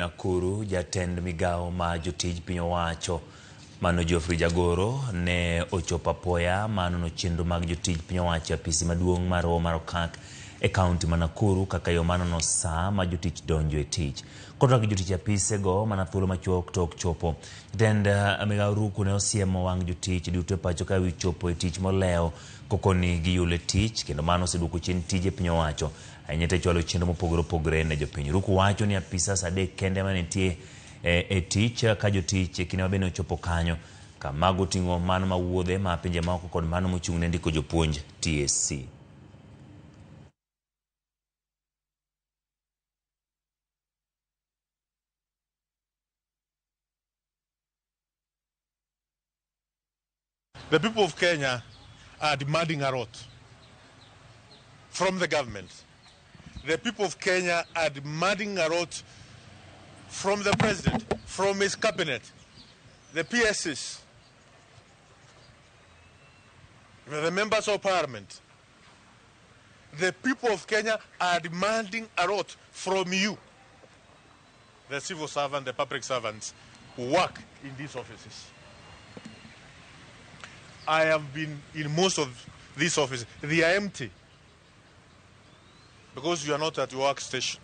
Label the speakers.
Speaker 1: Nakuru, Jatend migao ma jotich piny owacho mano Geoffrey Ruku ne ochopo apoya mano chenro mag jotich piny owacho apisi maduong' mar Okak e kaunti ma Nakuru kaka yo mano saa ma jotich donjo e tich. Kodwa gi jotich apise go mana thuolo machuok tok chopo. Jatend migao Ruku ne osiemo wang' jotich duto e pacho ka wi chopo e tich moleo kokoni gi yule tich kendo mano oseduoko chien tije piny owacho. Anyete chwalo chenro mopogore opogore ne jopiny. Ruku wacho ni apisa sadek kende manitie e tich ka jotich kinde mabende ochopo kanyo kama goting'o mano mawuodhe ma pinje maoko kod mano mochung' ne ndiko jopuonj TSC.
Speaker 2: The people of Kenya are demanding a lot from the government. The people of Kenya are demanding a lot from the president, from his cabinet, the PSs, the members of parliament. The people of Kenya are demanding a lot from you, the civil servants, the public servants who work in these offices. I have been in most of these offices. They are empty because you are not at your workstation.